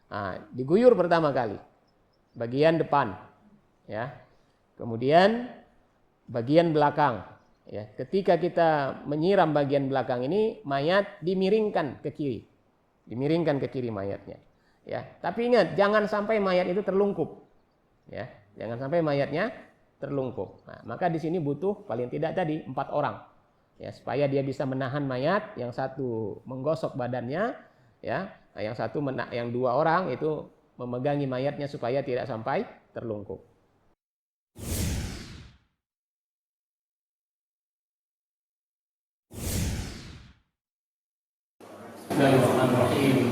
Nah, diguyur pertama kali bagian depan, ya. Kemudian bagian belakang, ya. Ketika kita menyiram bagian belakang ini, mayat dimiringkan ke kiri. Dimiringkan ke kiri mayatnya, ya. Tapi ingat, jangan sampai mayat itu terlungkup, ya. Jangan sampai mayatnya terlungkup. Nah, maka di sini butuh paling tidak tadi 4 orang, ya, supaya dia bisa menahan mayat. Yang satu menggosok badannya, ya. Yang 2 orang itu memegangi mayatnya supaya tidak sampai terlungkup. Bismillahirrahmanirrahim.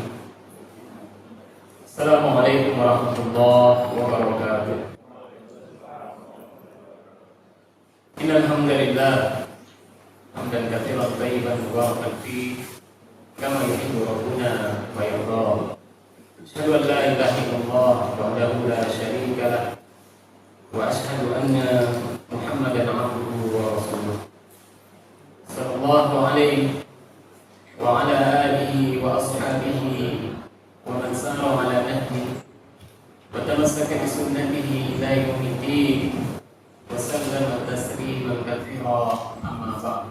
Assalamualaikum warahmatullahi wabarakatuh. Innal hamdalillah hamdan katsiran thayyiban mubarakan fihi kama yuhibbu rabbuna wa yarda. Asyhadu an la ilaha illallah wahdahu la syarika lah wa asyhadu anna Muhammadan abduhu wa rasuluh. Sallallahu alaihi wa ala alihi wa ashabihi wa man sara ala nahjihi wa tamassaka bi sunnatihi ila yaumiddin wa sallama tasliman katsira, amma ba'd.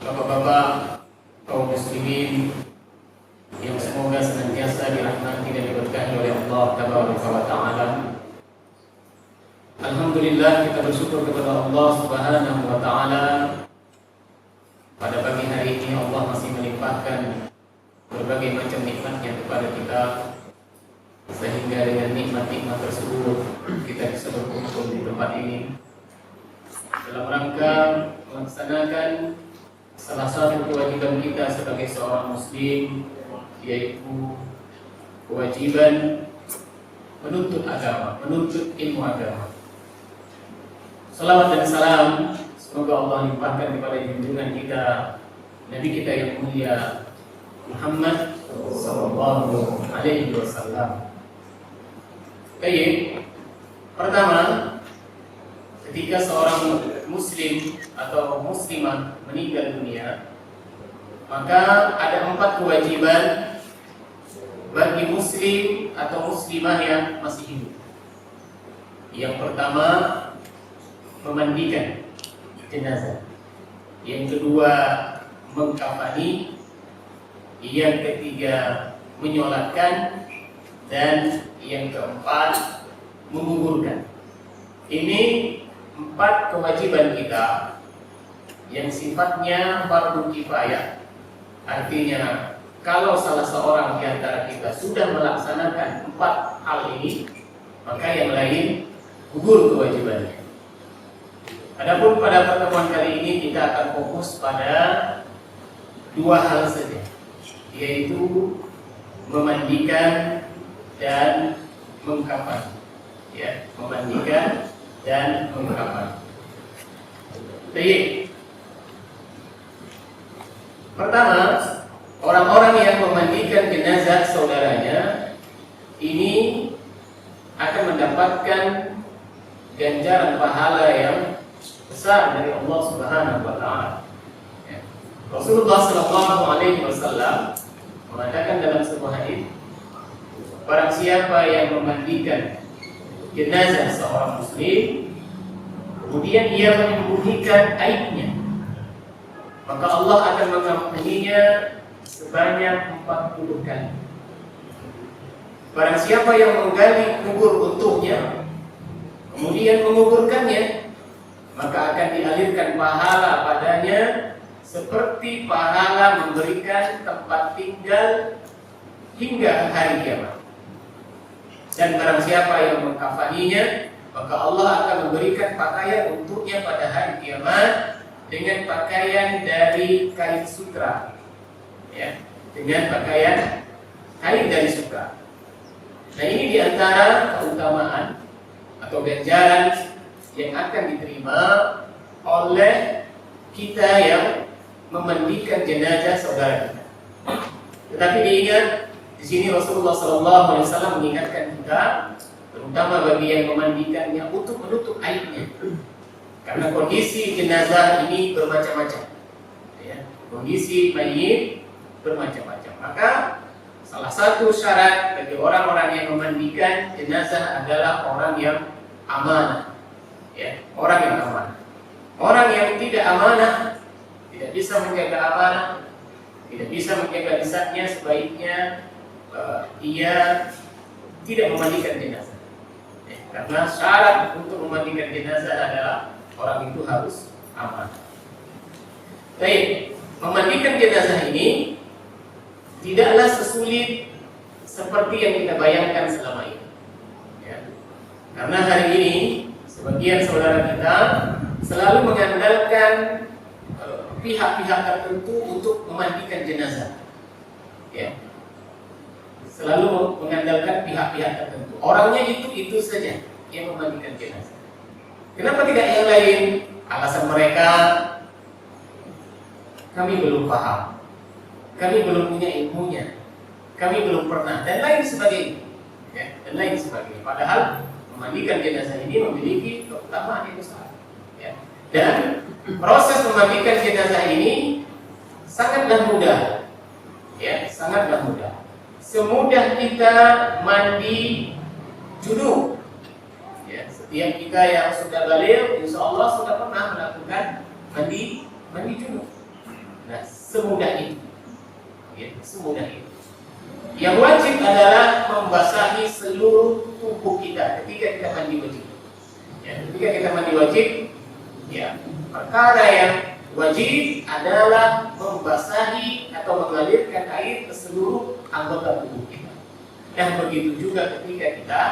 Bapak-bapak kaum muslimin yang semoga senantiasa dirahmati dan diberkahi oleh Allah Tabaraka wa Ta'ala. Alhamdulillah, kita bersyukur kepada Allah Subhanahu wa Ta'ala. Pada pagi hari ini Allah masih melimpahkan berbagai macam nikmatnya kepada kita, sehingga dengan nikmat-nikmat tersebut kita bisa berkumpul di tempat ini dalam rangka melaksanakan salah satu kewajiban kita sebagai seorang muslim, yaitu kewajiban menuntut agama, menuntut ilmu agama. Salawat dan salam semoga Allah limpahkan kepada junjungan kita, Nabi kita yang mulia Muhammad sallallahu alaihi wasallam. Baik, pertama, ketika seorang muslim atau muslimah meninggal dunia, maka ada 4 kewajiban bagi muslim atau muslimah yang masih hidup. Yang pertama, memandikan jenazah. Yang kedua, mengkafani. Yang ketiga, menyolatkan. Dan yang keempat, menguburkan. Ini 4 kewajiban kita yang sifatnya fardu kifayah. Artinya, kalau salah seorang di antara kita sudah melaksanakan 4 hal ini, maka yang lain gugur kewajibannya. Adapun pada pertemuan kali ini kita akan fokus pada 2 hal saja, yaitu memandikan dan mengkafani. Ya, memandikan dan mengkafani. Baik. Pertama, orang-orang yang memandikan jenazah saudaranya ini akan mendapatkan ganjaran pahala yang besar dari Allah Subhanahu wa Ta'ala. Ya. Rasulullah sallallahu alaihi wasallam mengatakan dalam sebuah hadis, barang siapa yang memandikan jenazah seorang muslim, kemudian ia menyembunyikan aibnya, maka Allah akan mengampuninya sebanyak 40 kali. Barang siapa yang menggali kubur untuknya, kemudian menguburkannya, maka akan dialirkan pahala padanya seperti pahala memberikan tempat tinggal hingga hari kiamat. Dan barang siapa yang mengkafaninya, maka Allah akan memberikan pakaian untuknya pada hari kiamat dengan pakaian dari kain sutra, ya, dengan pakaian kain dari sutra. Nah, ini diantara keutamaan atau ganjaran yang akan diterima oleh kita yang memandikan jenazah saudara kita. Tetapi diingat, di sini Rasulullah SAW mengingatkan kita, terutama bagi yang memandikannya, untuk menutup aibnya, karena kondisi jenazah ini bermacam-macam, ya, kondisi mayit bermacam-macam. Maka satu syarat bagi orang-orang yang memandikan jenazah adalah orang yang amanah. Ya, orang yang amanah. Orang yang tidak amanah, tidak bisa menjaga amanah, tidak bisa menjaga lisannya, sebaiknya ia tidak memandikan jenazah. Ya, karena syarat untuk memandikan jenazah adalah orang itu harus amanah. Baik, memandikan jenazah ini tidaklah sesulit seperti yang kita bayangkan selama ini. Ya. Karena hari ini sebagian saudara kita selalu mengandalkan pihak-pihak tertentu untuk memandikan jenazah. Ya. Selalu mengandalkan pihak-pihak tertentu. Orangnya itu saja yang memandikan jenazah. Kenapa tidak yang lain? Alasan mereka, kami belum paham, kami belum punya ilmunya, kami belum pernah, dan lain sebagainya. Ya, dan lain sebagainya. Padahal memandikan jenazah ini memiliki keutamaan yang besar. Ya. Dan proses memandikan jenazah ini sangatlah mudah. Ya, sangatlah mudah. Semudah kita mandi junub. Ya, setiap kita yang sudah balik, insya Allah sudah pernah melakukan mandi junub. Nah, semudah itu. Ya, semudah itu. Yang wajib adalah membasahi seluruh tubuh kita ketika kita mandi wajib. Ya, ketika kita mandi wajib, ya, perkara yang wajib adalah membasahi atau mengalirkan air ke seluruh anggota tubuh kita. Dan begitu juga ketika kita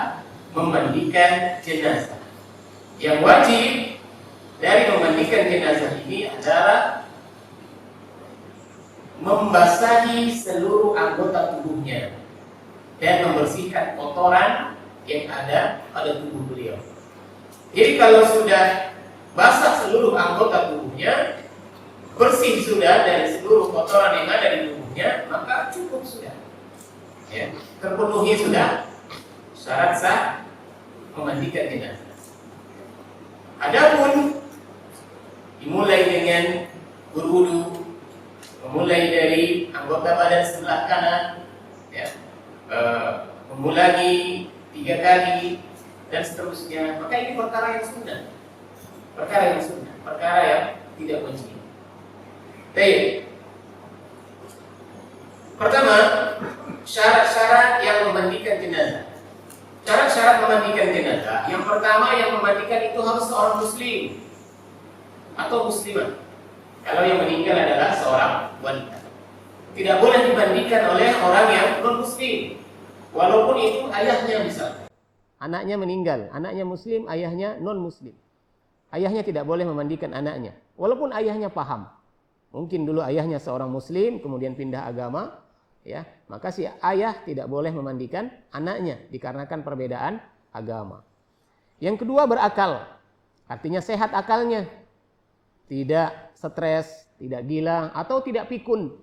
memandikan jenazah. Yang wajib dari memandikan jenazah ini adalah membasahi seluruh anggota tubuhnya dan membersihkan kotoran yang ada pada tubuh beliau. Jadi kalau sudah basah seluruh anggota tubuhnya, bersih sudah dari seluruh kotoran yang ada di tubuhnya, maka cukup sudah. Ya, terpenuhi sudah syarat sah memandikan jenazah. Adapun dimulai dengan berwudu, memulai dari anggota badan sebelah kanan, ya, mengulangi 3 kali dan seterusnya, maka ini perkara yang sunnah, perkara yang tidak wajib. Baik. Pertama, syarat-syarat yang memandikan jenazah. Syarat-syarat memandikan jenazah. Yang pertama, yang memandikan itu harus seorang muslim atau muslimah. Kalau yang meninggal adalah seorang wanita, tidak boleh dimandikan oleh orang yang non muslim, walaupun itu ayahnya misalnya. Anaknya meninggal, anaknya muslim, ayahnya non muslim. Ayahnya tidak boleh memandikan anaknya, walaupun ayahnya paham. Mungkin dulu ayahnya seorang muslim, kemudian pindah agama, ya, maka si ayah tidak boleh memandikan anaknya dikarenakan perbedaan agama. Yang kedua, berakal, artinya sehat akalnya, tidak stres, tidak gila, atau tidak pikun.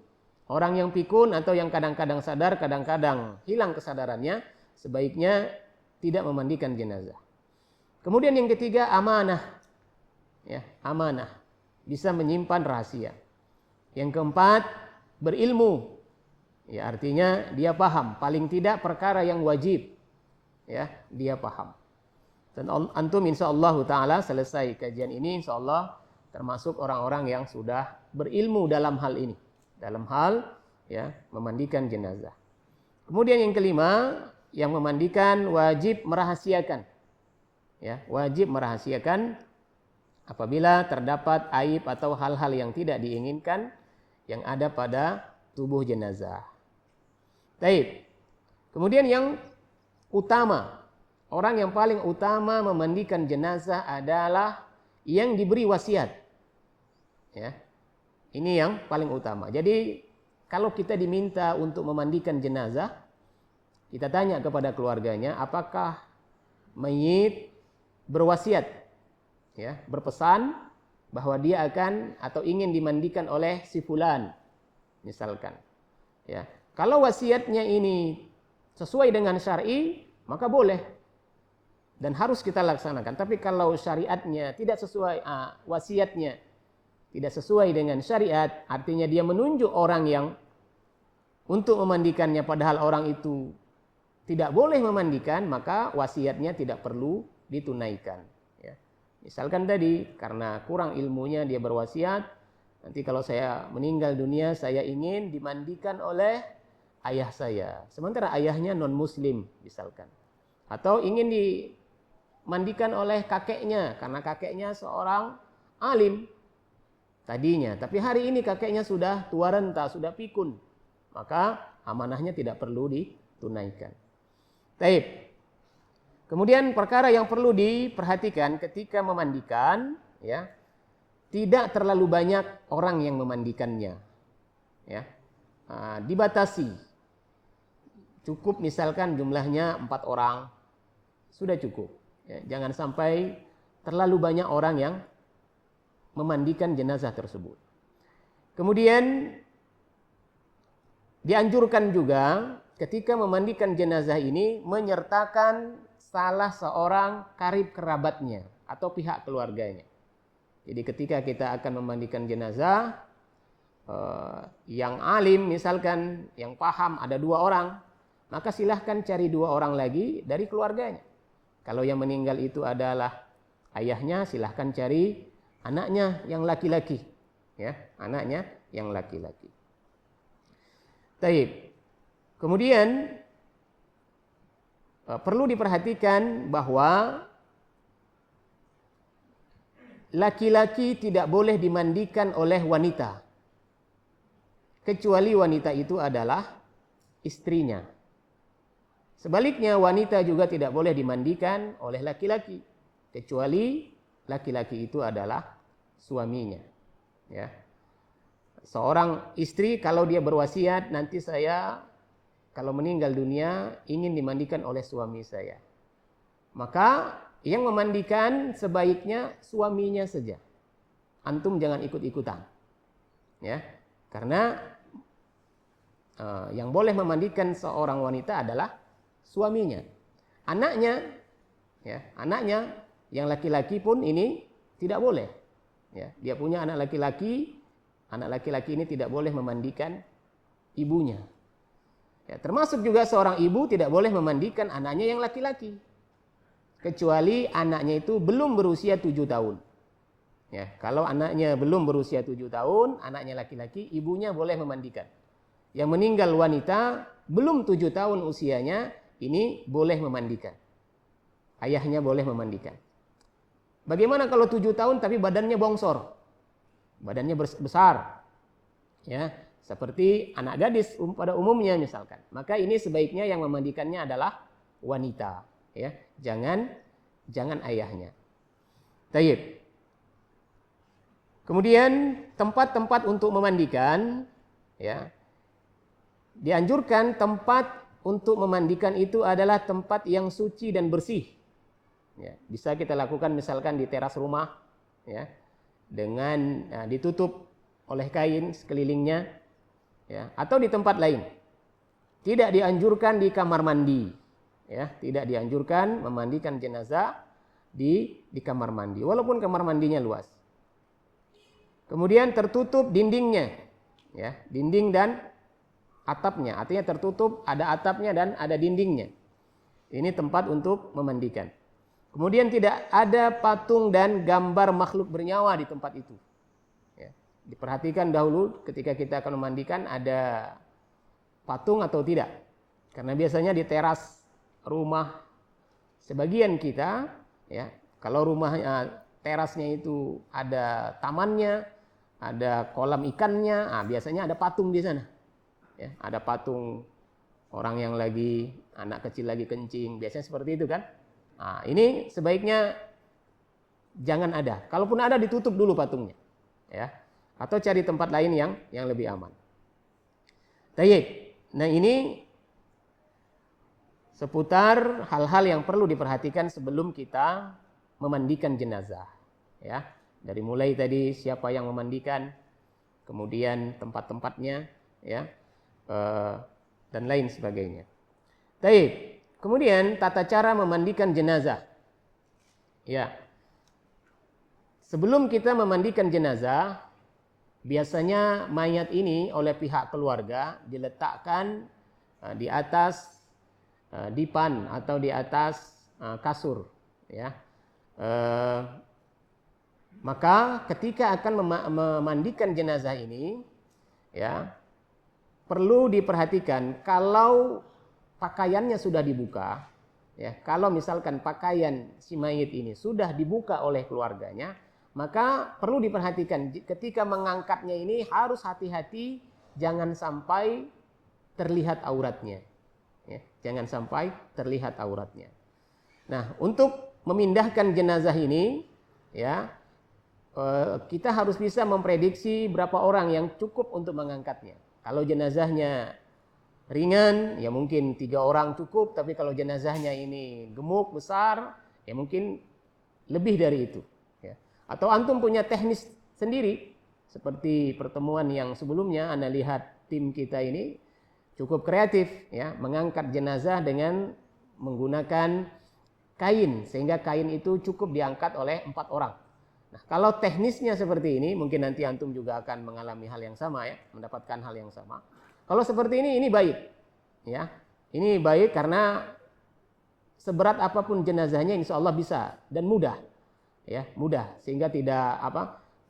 Orang yang pikun atau yang kadang-kadang sadar, kadang-kadang hilang kesadarannya, sebaiknya tidak memandikan jenazah. Kemudian yang ketiga, amanah. Ya, amanah, bisa menyimpan rahasia. Yang keempat, berilmu. Ya, artinya dia paham, paling tidak perkara yang wajib, ya, dia paham. Dan antum insyaallah taala selesai kajian ini, insyaallah termasuk orang-orang yang sudah berilmu dalam hal ini, dalam hal, ya, memandikan jenazah. Kemudian yang kelima, yang memandikan wajib merahasiakan, ya, wajib merahasiakan apabila terdapat aib atau hal-hal yang tidak diinginkan yang ada pada tubuh jenazah. Baik. Kemudian yang utama, orang yang paling utama memandikan jenazah adalah yang diberi wasiat. Ya. Ini yang paling utama. Jadi kalau kita diminta untuk memandikan jenazah, kita tanya kepada keluarganya, apakah mayit berwasiat, ya, berpesan bahwa dia akan atau ingin dimandikan oleh si fulan, misalkan. Ya. Kalau wasiatnya ini sesuai dengan syar'i, maka boleh dan harus kita laksanakan. Tapi kalau syariatnya tidak sesuai, wasiatnya tidak sesuai dengan syariat, artinya dia menunjuk orang yang untuk memandikannya padahal orang itu tidak boleh memandikan, maka wasiatnya tidak perlu ditunaikan. Ya. Misalkan tadi karena kurang ilmunya dia berwasiat, nanti kalau saya meninggal dunia saya ingin dimandikan oleh ayah saya, sementara ayahnya non muslim misalkan, atau ingin dimandikan oleh kakeknya karena kakeknya seorang alim tadinya, tapi hari ini kakeknya sudah tua renta, sudah pikun, maka amanahnya tidak perlu ditunaikan. Baik. Kemudian perkara yang perlu diperhatikan ketika memandikan, ya, tidak terlalu banyak orang yang memandikannya, ya, dibatasi. Cukup misalkan jumlahnya 4 orang, sudah cukup. Ya, jangan sampai terlalu banyak orang yang memandikan jenazah tersebut. Kemudian dianjurkan juga ketika memandikan jenazah ini menyertakan salah seorang karib kerabatnya atau pihak keluarganya. Jadi ketika kita akan memandikan jenazah, yang alim misalkan, yang paham ada 2 orang, maka silahkan cari 2 orang lagi dari keluarganya. Kalau yang meninggal itu adalah ayahnya, silahkan cari anaknya yang laki-laki, ya, anaknya yang laki-laki. Baik. Kemudian perlu diperhatikan bahwa laki-laki tidak boleh dimandikan oleh wanita, kecuali wanita itu adalah istrinya. Sebaliknya wanita juga tidak boleh dimandikan oleh laki-laki, kecuali laki-laki itu adalah suaminya. Ya. Seorang istri kalau dia berwasiat, nanti saya kalau meninggal dunia ingin dimandikan oleh suami saya, maka yang memandikan sebaiknya suaminya saja. Antum jangan ikut-ikutan, ya, karena yang boleh memandikan seorang wanita adalah suaminya. Anaknya, ya, anaknya yang laki-laki pun ini tidak boleh. Ya, dia punya anak laki-laki ini tidak boleh memandikan ibunya. Ya, termasuk juga seorang ibu tidak boleh memandikan anaknya yang laki-laki, kecuali anaknya itu belum berusia 7 tahun. Ya, kalau anaknya belum berusia 7 tahun, anaknya laki-laki, ibunya boleh memandikan. Yang meninggal wanita belum 7 tahun usianya, ini boleh memandikan. Ayahnya boleh memandikan. Bagaimana kalau 7 tahun tapi badannya bongsor? Badannya besar. Ya, seperti anak gadis pada umumnya misalkan. Maka ini sebaiknya yang memandikannya adalah wanita, ya. Jangan ayahnya. Tayyib. Kemudian tempat-tempat untuk memandikan, ya. Dianjurkan tempat untuk memandikan itu adalah tempat yang suci dan bersih. Ya, bisa kita lakukan misalkan di teras rumah, ya, dengan ditutup oleh kain sekelilingnya, ya, atau di tempat lain. Tidak dianjurkan di kamar mandi, ya, tidak dianjurkan memandikan jenazah di kamar mandi, walaupun kamar mandinya luas. Kemudian tertutup dindingnya, ya, dinding dan atapnya, artinya tertutup, ada atapnya dan ada dindingnya. Ini tempat untuk memandikan. Kemudian tidak ada patung dan gambar makhluk bernyawa di tempat itu. Ya, diperhatikan dahulu ketika kita akan memandikan ada patung atau tidak. Karena biasanya di teras rumah sebagian kita, ya, kalau rumahnya terasnya itu ada tamannya, ada kolam ikannya, biasanya ada patung di sana. Ya, ada patung orang yang lagi, anak kecil lagi kencing, biasanya seperti itu kan. Nah, ini sebaiknya jangan ada. Kalaupun ada, ditutup dulu patungnya, ya, atau cari tempat lain yang lebih aman. Baik. Nah, ini seputar hal-hal yang perlu diperhatikan sebelum kita memandikan jenazah, ya. Dari mulai tadi siapa yang memandikan, kemudian tempat-tempatnya, ya, dan lain sebagainya. Baik. Kemudian tata cara memandikan jenazah. Ya. Sebelum kita memandikan jenazah, biasanya mayat ini oleh pihak keluarga diletakkan di atas dipan atau di atas kasur, ya. Maka ketika akan memandikan jenazah ini, ya, perlu diperhatikan kalau pakaiannya sudah dibuka, ya. Kalau misalkan pakaian si mayit ini sudah dibuka oleh keluarganya, maka perlu diperhatikan ketika mengangkatnya ini harus hati-hati, jangan sampai terlihat auratnya, ya. Jangan sampai terlihat auratnya. Nah, untuk memindahkan jenazah ini, ya, kita harus bisa memprediksi berapa orang yang cukup untuk mengangkatnya. Kalau jenazahnya ringan, ya mungkin 3 orang cukup. Tapi kalau jenazahnya ini gemuk, besar, ya mungkin lebih dari itu, ya. Atau antum punya teknis sendiri. Seperti pertemuan yang sebelumnya, Anda lihat tim kita ini cukup kreatif, ya, mengangkat jenazah dengan menggunakan kain, sehingga kain itu cukup diangkat oleh 4 orang. Nah, kalau teknisnya seperti ini, mungkin nanti antum juga akan mengalami hal yang sama, ya, mendapatkan hal yang sama. Kalau seperti ini baik, ya. Ini baik karena seberat apapun jenazahnya insya Allah bisa dan mudah, ya, mudah, sehingga tidak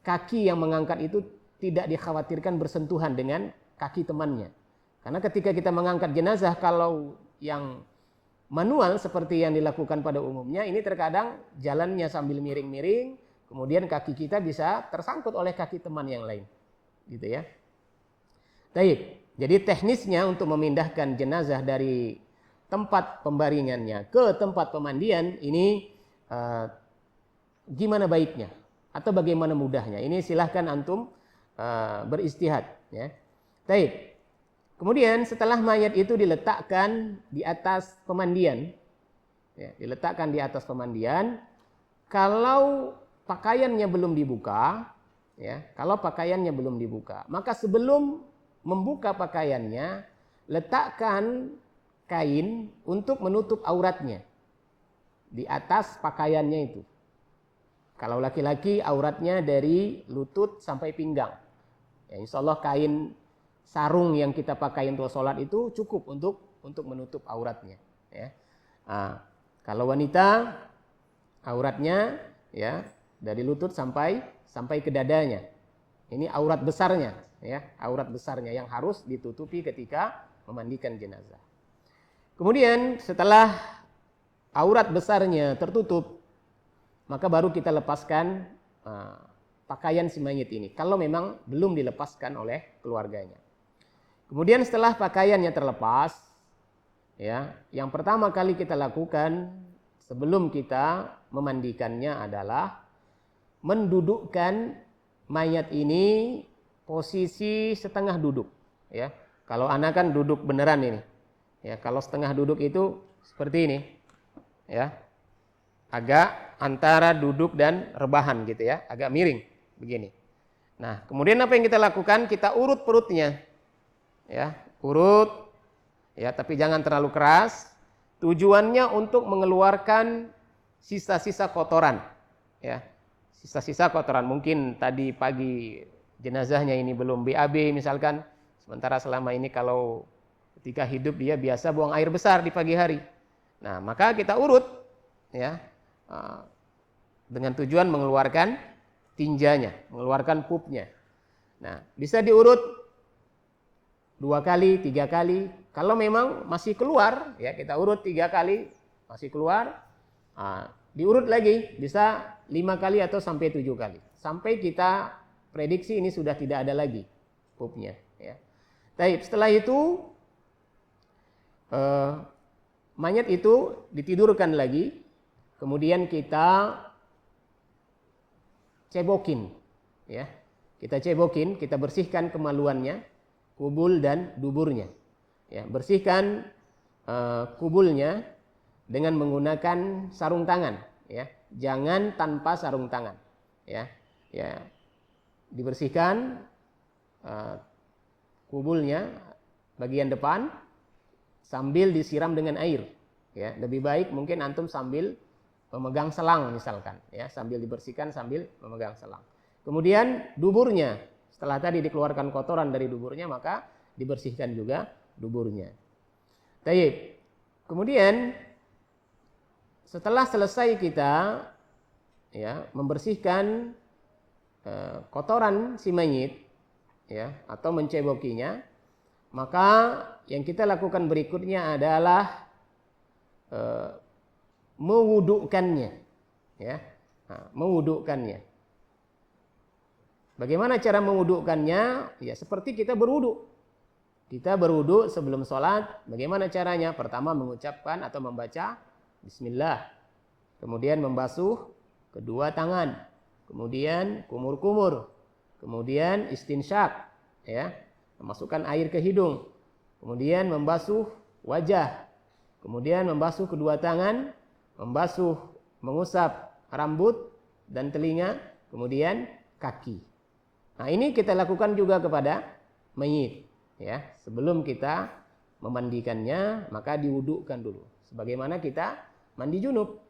kaki yang mengangkat itu tidak dikhawatirkan bersentuhan dengan kaki temannya. Karena ketika kita mengangkat jenazah, kalau yang manual seperti yang dilakukan pada umumnya, ini terkadang jalannya sambil miring-miring, kemudian kaki kita bisa tersangkut oleh kaki teman yang lain, gitu ya. Baik, jadi teknisnya untuk memindahkan jenazah dari tempat pembaringannya ke tempat pemandian ini gimana baiknya atau bagaimana mudahnya? Ini silahkan antum beristihad, ya. Baik. Kemudian setelah mayat itu diletakkan di atas pemandian, ya, diletakkan di atas pemandian, kalau pakaiannya belum dibuka, ya, kalau pakaiannya belum dibuka, maka sebelum membuka pakaiannya, letakkan kain untuk menutup auratnya di atas pakaiannya itu. Kalau laki-laki auratnya dari lutut sampai pinggang, ya, insya Allah kain sarung yang kita pakai untuk sholat itu cukup untuk menutup auratnya, ya. Nah, kalau wanita auratnya, ya, dari lutut sampai ke dadanya. Ini aurat besarnya, ya, aurat besarnya yang harus ditutupi ketika memandikan jenazah. Kemudian setelah aurat besarnya tertutup, maka baru kita lepaskan pakaian si mayit ini, kalau memang belum dilepaskan oleh keluarganya. Kemudian setelah pakaiannya terlepas, ya, yang pertama kali kita lakukan sebelum kita memandikannya adalah mendudukkan mayat ini posisi setengah duduk, ya. Kalau anak kan duduk beneran ini, ya. Kalau setengah duduk itu seperti ini, ya, agak antara duduk dan rebahan gitu, ya, agak miring begini. Nah, kemudian apa yang kita lakukan? Kita urut perutnya, ya, urut, ya, tapi jangan terlalu keras. Tujuannya untuk mengeluarkan sisa-sisa kotoran, ya, sisa-sisa kotoran. Mungkin tadi pagi jenazahnya ini belum BAB misalkan, sementara selama ini kalau ketika hidup dia biasa buang air besar di pagi hari. Nah, maka kita urut, ya, dengan tujuan mengeluarkan tinjanya, mengeluarkan pupnya. Nah, bisa diurut 2 kali, 3 kali. Kalau memang masih keluar, ya, kita urut 3 kali, masih keluar, diurut lagi, bisa 5 kali atau sampai 7 kali. Sampai kita prediksi ini sudah tidak ada lagi pupnya, ya. Baik, setelah itu mayat itu ditidurkan lagi, kemudian kita cebokin, ya. Kita cebokin, kita bersihkan kemaluannya, kubul dan duburnya, ya. Bersihkan kubulnya dengan menggunakan sarung tangan, ya. Jangan tanpa sarung tangan, ya. Ya, dibersihkan kubulnya bagian depan sambil disiram dengan air, ya. Lebih baik mungkin antum sambil memegang selang misalkan, ya, sambil dibersihkan sambil memegang selang. Kemudian duburnya Setelah tadi dikeluarkan kotoran dari duburnya, maka dibersihkan juga duburnya. Taib. Kemudian setelah selesai kita ya membersihkan kotoran si mayit ya atau mencebokinya, maka yang kita lakukan berikutnya adalah mewudukannya ya. Nah, mewudukannya. Bagaimana cara mewudukannya? Ya seperti kita berwudu. Kita berwudu sebelum sholat. Bagaimana caranya? Pertama mengucapkan atau membaca Bismillah. Kemudian membasuh kedua tangan. Kemudian kumur-kumur. Kemudian istinsyak. Ya, memasukkan air ke hidung. Kemudian membasuh wajah. Kemudian membasuh kedua tangan. Mengusap rambut dan telinga. Kemudian kaki. Nah ini kita lakukan juga kepada mayit. Ya, sebelum kita memandikannya maka diwudukkan dulu. Sebagaimana kita mandi junub.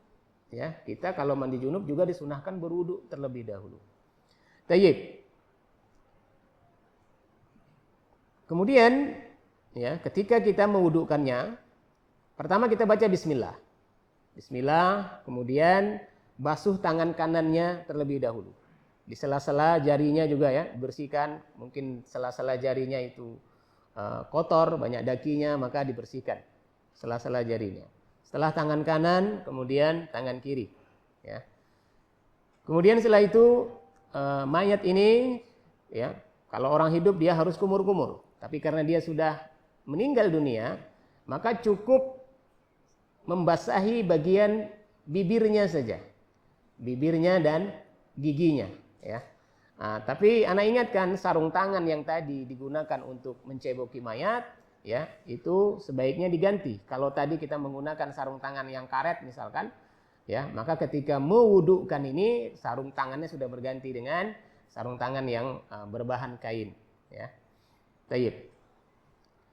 Ya, kita kalau mandi junub juga disunahkan berwudu terlebih dahulu. Tayyib. Kemudian ya, ketika kita mewudukannya, pertama kita baca bismillah. Bismillah, kemudian basuh tangan kanannya terlebih dahulu. Di sela-sela jarinya juga ya, bersihkan. Mungkin sela-sela jarinya itu kotor, banyak dakinya, maka dibersihkan sela-sela jarinya. Setelah tangan kanan, kemudian tangan kiri. Ya. Kemudian setelah itu mayat ini, ya, kalau orang hidup dia harus kumur-kumur. Tapi karena dia sudah meninggal dunia, maka cukup membasahi bagian bibirnya saja, bibirnya dan giginya. Ya. Nah, tapi anak ingatkan sarung tangan yang tadi digunakan untuk menceboki mayat, ya itu sebaiknya diganti. Kalau tadi kita menggunakan sarung tangan yang karet misalkan, ya maka ketika mewudukkan ini sarung tangannya sudah berganti dengan sarung tangan yang berbahan kain. Ya, tayyib.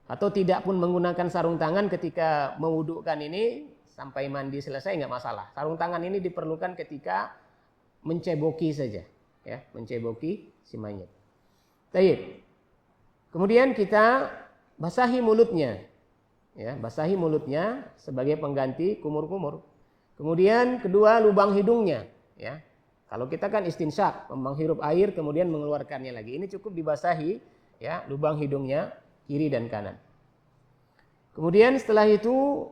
Atau tidak pun menggunakan sarung tangan ketika mewudukkan ini sampai mandi selesai nggak masalah. Sarung tangan ini diperlukan ketika menceboki saja. Ya, menceboki si mayat. Tayyib. Kemudian kita basahi mulutnya. Ya, basahi mulutnya sebagai pengganti kumur-kumur. Kemudian kedua lubang hidungnya, ya. Kalau kita kan istinsyak, menghirup air kemudian mengeluarkannya lagi. Ini cukup dibasahi ya, lubang hidungnya kiri dan kanan. Kemudian setelah itu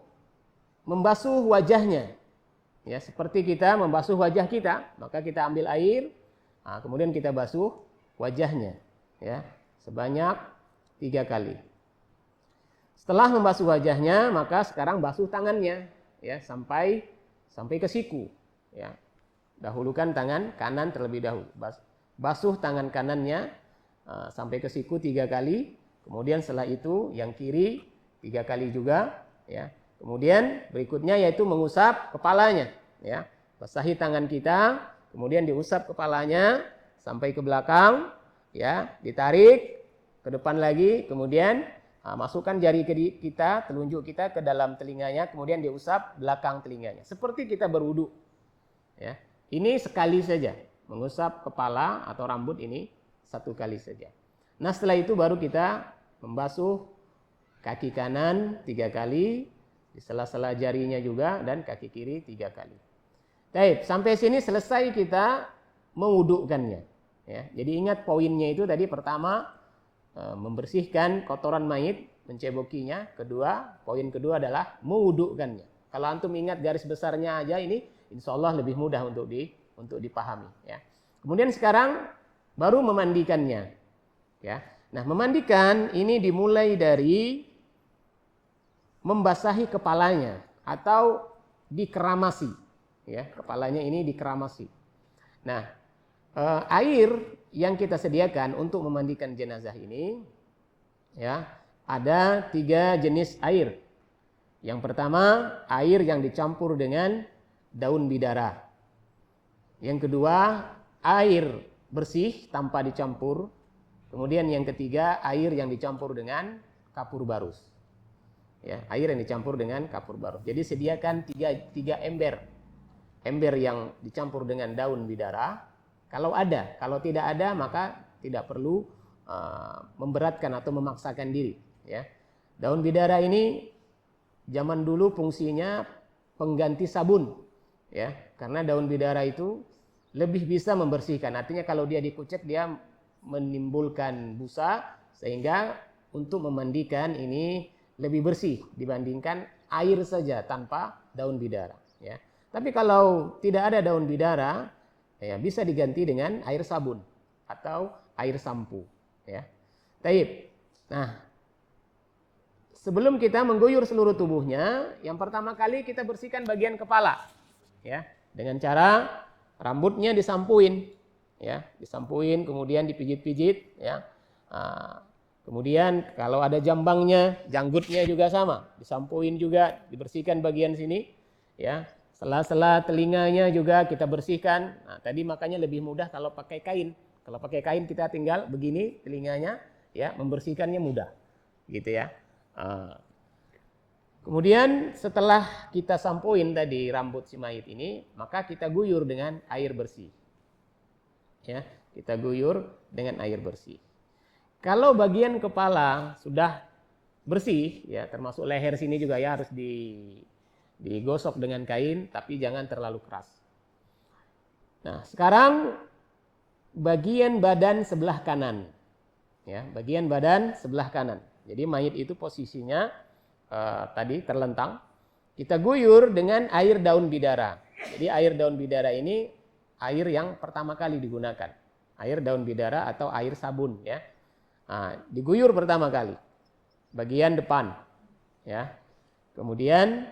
membasuh wajahnya. Ya, seperti kita membasuh wajah kita, maka kita ambil air. Nah, kemudian kita basuh wajahnya ya, sebanyak 3 kali. Setelah membasuh wajahnya, maka sekarang basuh tangannya ya sampai ke siku ya. Dahulukan tangan kanan terlebih dahulu. Basuh tangan kanannya sampai ke siku 3 kali. Kemudian setelah itu yang kiri 3 kali juga ya. Kemudian berikutnya yaitu mengusap kepalanya ya. Basahi tangan kita, kemudian diusap kepalanya sampai ke belakang, ya, ditarik ke depan lagi, kemudian masukkan jari kita, telunjuk kita ke dalam telinganya, kemudian diusap belakang telinganya. Seperti kita berwudu. Ya. Ini sekali saja, mengusap kepala atau rambut ini 1 kali saja. Nah setelah itu baru kita membasuh kaki kanan 3 kali, di sela-sela jarinya juga, dan kaki kiri 3 kali. Baik, sampai sini selesai kita mewudukkannya. Ya, jadi ingat poinnya itu tadi pertama membersihkan kotoran mayit, mencebokinya. Poin kedua adalah mewudukkannya. Kalau antum ingat garis besarnya aja ini, insya Allah lebih mudah untuk dipahami. Ya. Kemudian sekarang baru memandikannya. Ya, nah memandikan ini dimulai dari membasahi kepalanya atau dikeramasi. Ya, kepalanya ini dikeramasi. Nah, air yang kita sediakan untuk memandikan jenazah ini, ya, ada 3 jenis air. Yang pertama, air yang dicampur dengan daun bidara. Yang kedua, air bersih tanpa dicampur. Kemudian yang ketiga, air yang dicampur dengan kapur barus. Ya, air yang dicampur dengan kapur barus. Jadi sediakan 3 ember. Ember yang dicampur dengan daun bidara, kalau ada. Kalau tidak ada, maka tidak perlu memberatkan atau memaksakan diri. Ya, daun bidara ini zaman dulu fungsinya pengganti sabun, ya, karena daun bidara itu lebih bisa membersihkan. Artinya kalau dia dikucek dia menimbulkan busa, sehingga untuk memandikan ini lebih bersih dibandingkan air saja tanpa daun bidara. Ya, tapi kalau tidak ada daun bidara, ya, bisa diganti dengan air sabun atau air sampo. Ya, taib. Nah, sebelum kita mengguyur seluruh tubuhnya, yang pertama kali kita bersihkan bagian kepala, ya, dengan cara rambutnya disampuin, ya, disampuin, kemudian dipijit-pijit, ya. Kemudian kalau ada jambangnya, janggutnya juga sama, disampuin juga, dibersihkan bagian sini, ya. Sela-sela telinganya juga kita bersihkan. Nah, tadi makanya lebih mudah kalau pakai kain. Kalau pakai kain kita tinggal begini telinganya, ya, membersihkannya mudah, gitu ya. Kemudian setelah kita sampoin tadi rambut si mayit ini, maka kita guyur dengan air bersih. Ya, kita guyur dengan air bersih. Kalau bagian kepala sudah bersih, ya, termasuk leher sini juga ya harus digosok dengan kain, tapi jangan terlalu keras. Nah, sekarang bagian badan sebelah kanan, ya, bagian badan sebelah kanan. Jadi mayit itu posisinya tadi terlentang. Kita guyur dengan air daun bidara. Jadi air daun bidara ini air yang pertama kali digunakan. Air daun bidara atau air sabun, ya. Nah, diguyur pertama kali bagian depan, ya. Kemudian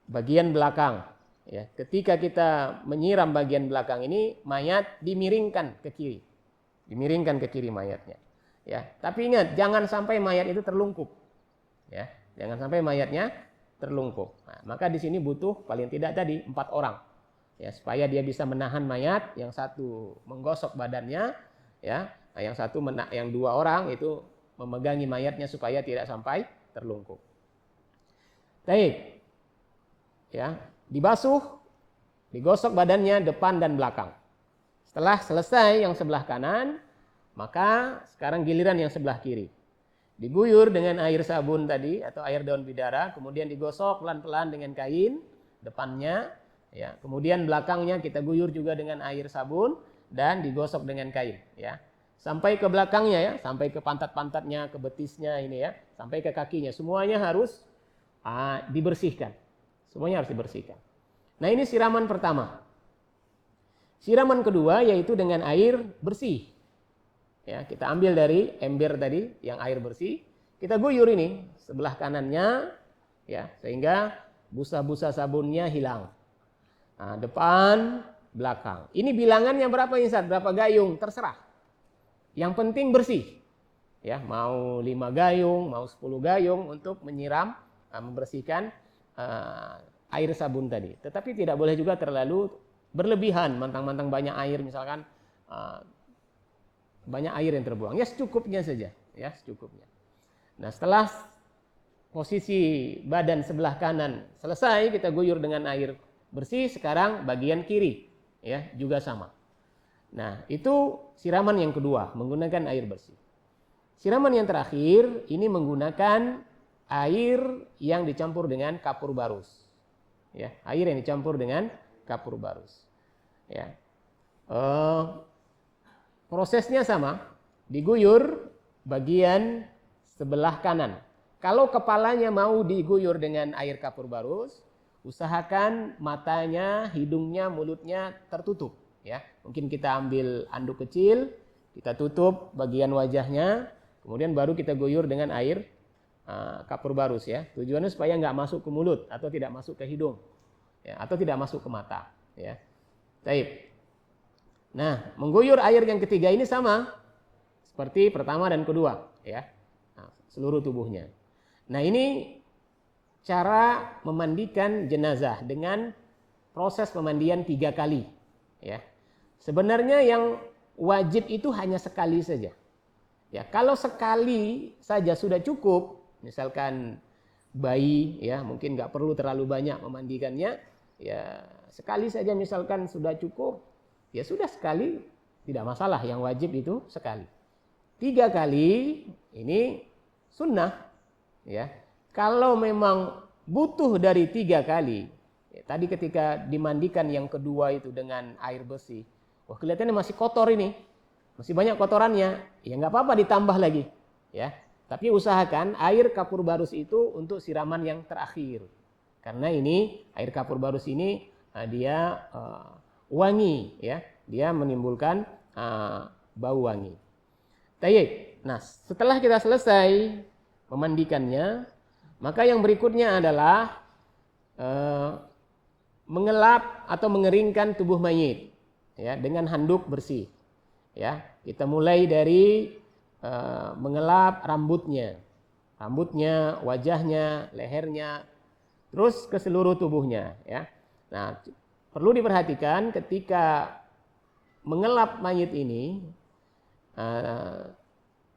bagian belakang, ya. Ketika kita menyiram bagian belakang ini, mayat dimiringkan ke kiri. Dimiringkan ke kiri mayatnya. Ya, tapi ingat jangan sampai mayat itu terlungkup. Ya, jangan sampai mayatnya terlungkup. Nah, maka di sini butuh paling tidak tadi 4 orang. Ya, supaya dia bisa menahan mayat, yang satu menggosok badannya, ya. Nah, yang 2 orang itu memegangi mayatnya supaya tidak sampai terlungkup. Baik. Ya, dibasuh, digosok badannya depan dan belakang. Setelah selesai yang sebelah kanan, maka sekarang giliran yang sebelah kiri. Diguyur dengan air sabun tadi atau air daun bidara, kemudian digosok pelan-pelan dengan kain depannya, ya. Kemudian belakangnya kita guyur juga dengan air sabun dan digosok dengan kain, ya. Sampai ke belakangnya, ya, sampai ke pantat-pantatnya, ke betisnya ini, ya, sampai ke kakinya, semuanya harus dibersihkan. Semuanya harus dibersihkan. Nah, ini siraman pertama. Siraman kedua yaitu dengan air bersih. Ya, kita ambil dari ember tadi yang air bersih, kita guyur ini sebelah kanannya, ya, sehingga busa-busa sabunnya hilang. Nah, depan, belakang. Ini bilangannya berapa Ustaz? Berapa gayung? Terserah. Yang penting bersih. Ya, mau 5 gayung, mau 10 gayung untuk menyiram, membersihkan air sabun tadi. Tetapi tidak boleh juga terlalu berlebihan, mantang-mantang banyak air, misalkan banyak air yang terbuang. Ya, secukupnya saja, ya, secukupnya. Nah, setelah posisi badan sebelah kanan selesai, kita guyur dengan air bersih. Sekarang bagian kiri, ya, juga sama. Nah, itu siraman yang kedua, menggunakan air bersih. Siraman yang terakhir ini menggunakan air yang dicampur dengan kapur barus. Ya, air yang dicampur dengan kapur barus. Ya. Prosesnya sama, diguyur bagian sebelah kanan. Kalau kepalanya mau diguyur dengan air kapur barus, usahakan matanya, hidungnya, mulutnya tertutup. Ya, mungkin kita ambil anduk kecil, kita tutup bagian wajahnya, kemudian baru kita guyur dengan air kapur barus, ya. Tujuannya supaya nggak masuk ke mulut atau tidak masuk ke hidung, ya, atau tidak masuk ke mata. Ya, baik. Nah, mengguyur air yang ketiga ini sama seperti pertama dan kedua, ya. Nah, seluruh tubuhnya. Nah, ini cara memandikan jenazah dengan proses pemandian 3 kali, ya. Sebenarnya yang wajib itu hanya sekali saja. Ya, kalau sekali saja sudah cukup, misalkan bayi, ya, mungkin nggak perlu terlalu banyak memandikannya, ya, sekali saja misalkan sudah cukup. Ya sudah sekali tidak masalah, yang wajib itu sekali. 3 kali ini sunnah, ya. Kalau memang butuh dari 3 kali, ya, tadi ketika dimandikan yang kedua itu dengan air bersih, wah kelihatannya masih kotor ini, masih banyak kotorannya, ya nggak apa-apa ditambah lagi, ya. Tapi usahakan air kapur barus itu untuk siraman yang terakhir, karena ini air kapur barus ini dia wangi, ya, dia menimbulkan bau wangi. Tayyib. Nah, setelah kita selesai memandikannya, maka yang berikutnya adalah mengelap atau mengeringkan tubuh mayit, ya, dengan handuk bersih. Ya, kita mulai dari mengelap rambutnya, wajahnya, lehernya, terus ke seluruh tubuhnya. Ya. Nah, perlu diperhatikan ketika mengelap mayit ini,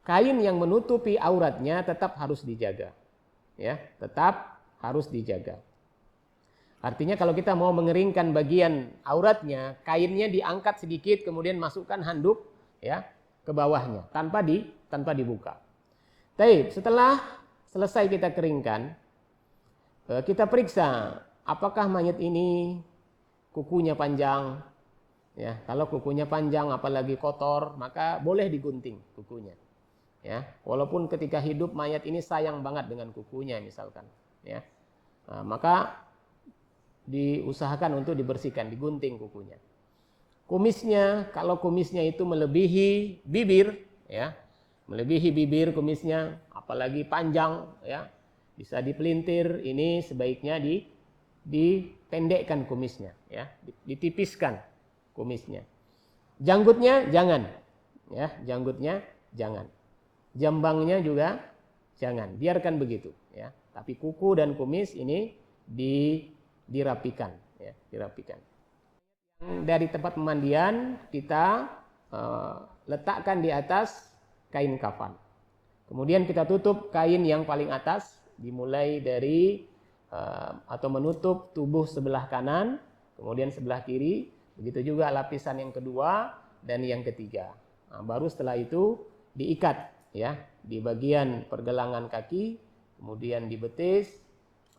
kain yang menutupi auratnya tetap harus dijaga, ya, tetap harus dijaga. Artinya kalau kita mau mengeringkan bagian auratnya, kainnya diangkat sedikit, kemudian masukkan handuk, ya, ke bawahnya tanpa dibuka. Baik, setelah selesai kita keringkan, kita periksa apakah mayat ini kukunya panjang. Ya, kalau kukunya panjang apalagi kotor, maka boleh digunting kukunya. Ya, walaupun ketika hidup mayat ini sayang banget dengan kukunya misalkan, ya, maka diusahakan untuk dibersihkan, digunting kukunya. Kumisnya, kalau kumisnya itu melebihi bibir, ya, melebihi bibir kumisnya, apalagi panjang, ya, bisa dipelintir, ini sebaiknya dipendekkan kumisnya, ya, ditipiskan kumisnya. Janggutnya jangan, ya, janggutnya jangan. Jambangnya juga jangan, biarkan begitu, ya. Tapi kuku dan kumis ini dirapikan, ya, dirapikan. Dari tempat pemandian kita letakkan di atas kain kafan. Kemudian kita tutup kain yang paling atas, dimulai dari atau menutup tubuh sebelah kanan, kemudian sebelah kiri, begitu juga lapisan yang kedua dan yang ketiga. Nah, baru setelah itu diikat, ya, di bagian pergelangan kaki, kemudian di betis,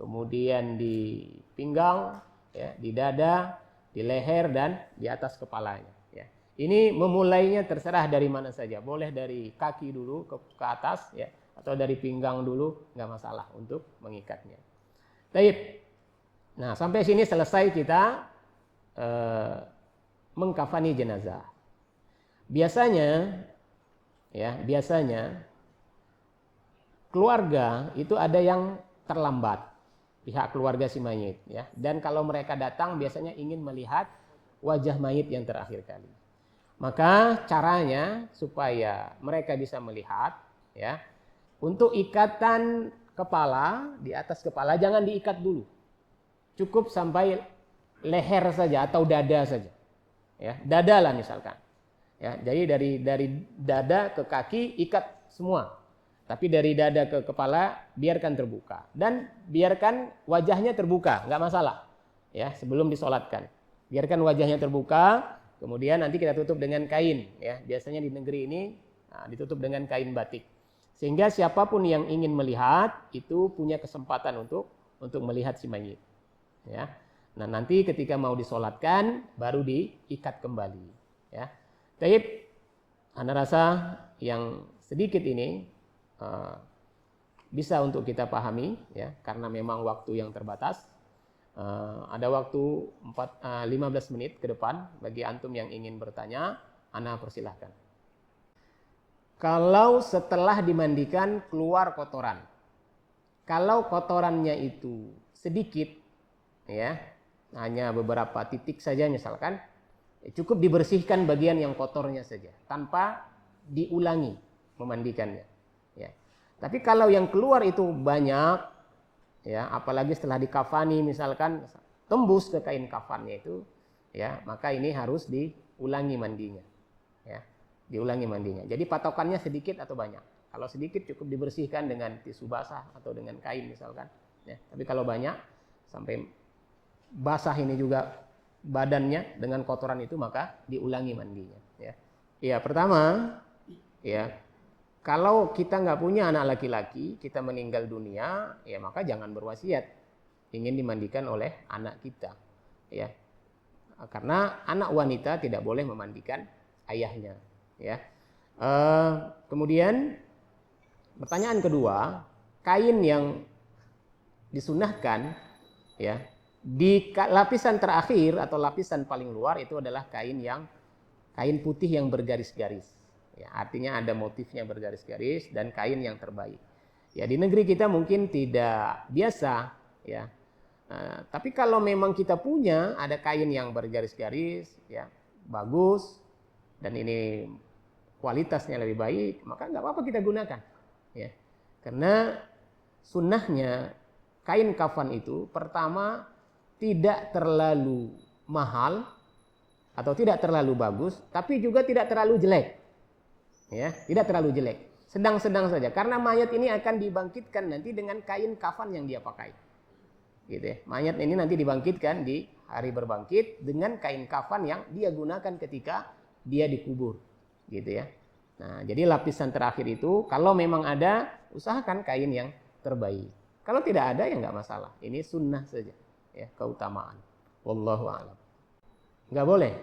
kemudian di pinggang, ya, di dada, di leher dan di atas kepalanya. Ya. Ini memulainya terserah dari mana saja, boleh dari kaki dulu ke atas, ya, atau dari pinggang dulu, nggak masalah untuk mengikatnya. Baik. Nah, sampai sini selesai kita mengkafani jenazah. Biasanya, ya, biasanya keluarga itu ada yang terlambat, pihak keluarga si mayit, ya. Dan kalau mereka datang biasanya ingin melihat wajah mayit yang terakhir kali. Maka caranya supaya mereka bisa melihat, ya, untuk ikatan kepala, di atas kepala jangan diikat dulu. Cukup sampai leher saja atau dada saja. Ya, dada lah misalkan. Ya, jadi dari dada ke kaki ikat semua. Tapi dari dada ke kepala biarkan terbuka dan biarkan wajahnya terbuka, nggak masalah. Ya, sebelum disolatkan, biarkan wajahnya terbuka. Kemudian nanti kita tutup dengan kain. Ya, biasanya di negeri ini ditutup dengan kain batik, sehingga siapapun yang ingin melihat itu punya kesempatan untuk melihat si mayit. Ya, nah nanti ketika mau disolatkan baru diikat kembali. Ya, taib. Anda rasa yang sedikit ini bisa untuk kita pahami, ya, karena memang waktu yang terbatas. Ada waktu 15 menit ke depan bagi antum yang ingin bertanya, Ana persilahkan. Kalau setelah dimandikan keluar kotoran, kalau kotorannya itu sedikit, ya, hanya beberapa titik saja misalkan, cukup dibersihkan bagian yang kotornya saja tanpa diulangi memandikannya. Ya. Tapi kalau yang keluar itu banyak, ya, apalagi setelah dikafani misalkan tembus ke kain kafannya itu, ya, maka ini harus diulangi mandinya, ya, diulangi mandinya. Jadi patokannya sedikit atau banyak. Kalau sedikit cukup dibersihkan dengan tisu basah atau dengan kain misalkan, ya. Tapi kalau banyak sampai basah ini juga badannya dengan kotoran itu, maka diulangi mandinya, ya. Ya, pertama, ya, kalau kita nggak punya anak laki-laki, kita meninggal dunia, ya maka jangan berwasiat ingin dimandikan oleh anak kita, ya. Karena anak wanita tidak boleh memandikan ayahnya, ya. Kemudian pertanyaan kedua, kain yang disunahkan, ya, di lapisan terakhir atau lapisan paling luar itu adalah kain putih yang bergaris-garis. Ya, artinya ada motifnya bergaris-garis dan kain yang terbaik. Ya, di negeri kita mungkin tidak biasa, ya. Tapi kalau memang kita punya ada kain yang bergaris-garis, ya, bagus dan ini kualitasnya lebih baik, maka nggak apa-apa kita gunakan, ya. Karena sunnahnya kain kafan itu pertama tidak terlalu mahal atau tidak terlalu bagus, tapi juga tidak terlalu jelek. Ya, tidak terlalu jelek. Sedang-sedang saja. Karena mayat ini akan dibangkitkan nanti dengan kain kafan yang dia pakai. Gitu ya. Mayat ini nanti dibangkitkan di hari berbangkit dengan kain kafan yang dia gunakan ketika dia dikubur. Gitu ya. Nah, jadi lapisan terakhir itu kalau memang ada, usahakan kain yang terbaik. Kalau tidak ada ya nggak masalah. Ini sunnah saja, ya, keutamaan. Wallahu a'lam. Nggak boleh.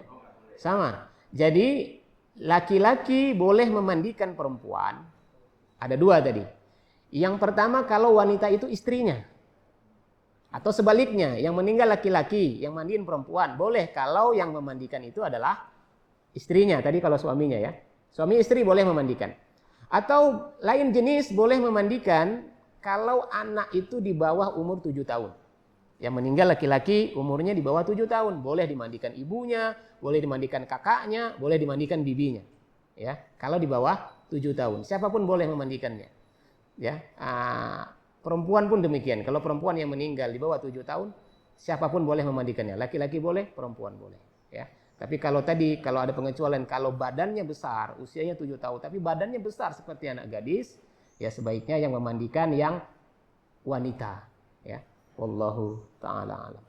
Sama. Jadi laki-laki boleh memandikan perempuan. Ada dua tadi. Yang pertama kalau wanita itu istrinya. Atau sebaliknya, yang meninggal laki-laki, yang mandiin perempuan. Boleh kalau yang memandikan itu adalah istrinya. Tadi kalau suaminya, ya. Suami istri boleh memandikan. Atau lain jenis boleh memandikan kalau anak itu di bawah umur 7 tahun. Yang meninggal laki-laki umurnya di bawah 7 tahun. Boleh dimandikan ibunya, boleh dimandikan kakaknya, boleh dimandikan bibinya. Ya, kalau di bawah 7 tahun. Siapapun boleh memandikannya. Ya, perempuan pun demikian. Kalau perempuan yang meninggal di bawah 7 tahun, siapapun boleh memandikannya. Laki-laki boleh, perempuan boleh. Ya. Tapi kalau ada pengecualian, kalau badannya besar, usianya 7 tahun, tapi badannya besar seperti anak gadis, ya sebaiknya yang memandikan yang wanita. Ya. Wallahu ta'ala alam.